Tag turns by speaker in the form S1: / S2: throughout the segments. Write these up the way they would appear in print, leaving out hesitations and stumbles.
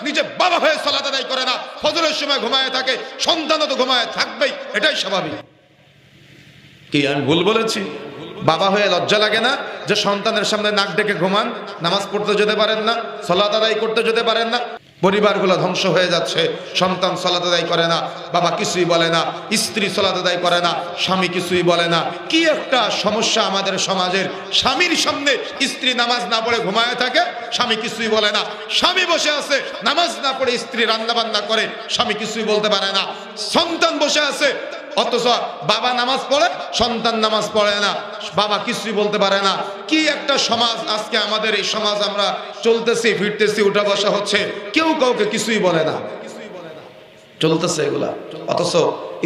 S1: নিজে বাবা হয়ে সালাত আদায় করে না, ফজরের সময় ঘুমায় থাকে, সন্তানও তো ঘুমায় থাকবেই, এটাই স্বাভাবিক। কি আমি ভুল বলেছি? বাবা হয়ে লজ্জা লাগে না যে সন্তানের সামনে নাক ডেকে ঘুমান, নামাজ পড়তে যেতে পারেন না, সালাত আদায় করতে যেতে পারেন না? পরিবারগুলো ধ্বংস হয়ে যাচ্ছে, সন্তান সালাত আদায় করে না, বাবা কিছুই বলে না, স্ত্রী সালাত আদায় করে না, স্বামী কিছুই বলে না। কি একটা সমস্যা আমাদের সমাজের! স্বামীর সামনে স্ত্রী নামাজ না পড়ে ঘুমায় থাকে, স্বামী কিছুই বলে না। স্বামী বসে আছে, নামাজ না পড়ে স্ত্রী রান্না বান্না করে, স্বামী কিছুই বলতে পারে না। সন্তান বসে আছে, অথচ বাবা নামাজ পড়ে, সন্তান নামাজ পড়ে না, বাবা কিছুই বলতে পারে না। কি একটা সমাজ আজকে আমাদের! এই সমাজ আমরা চলতেছি ফিরতেছি, উঠা বসা হচ্ছে, কেউ কাউকে কিছুই বলে না, চলতেছে এগুলা। অথচ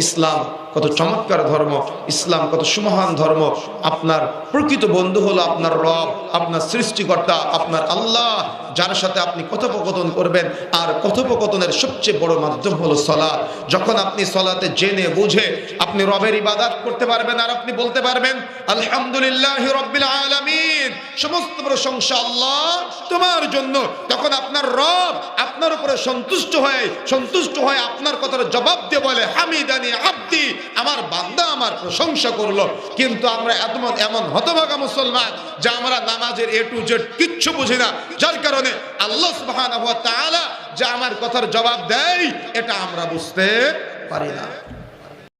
S1: ইসলাম কত চমৎকার ধর্ম, ইসলাম কত সুমহান ধর্ম। আপনার প্রকৃত বন্ধু হলো আপনার রব, আপনার সৃষ্টিকর্তা, আপনার আল্লাহ, যার সাথে আপনি কথোপকথন করবেন। আর কথোপকথনের সবচেয়ে বড় মাধ্যম হলো সালাত। যখন আপনি সালাতে জেনে বুঝে আপনি রবের ইবাদত করতে পারবেন, আর আপনি বলতে পারবেন আলহামদুলিল্লাহি রাব্বিল আলামিন, সমস্ত প্রশংসা আল্লাহ তোমার জন্য, তখন আপনার রব আপনার উপরে সন্তুষ্ট হয়ে আপনার কথার জবাব দিয়ে বলে হামিদানি আব্দি, আমার বান্দা আমার প্রশংসা করলো। কিন্তু আমরা এমন হতভাগা মুসলমান যে আমরা নামাজের এ টু জেড কিচ্ছু বুঝি না, যার কারণে আল্লাহ সুবহানাহু ওয়া তাআলা যে আমার কথার জবাব দেয় এটা আমরা বুঝতে পারি না।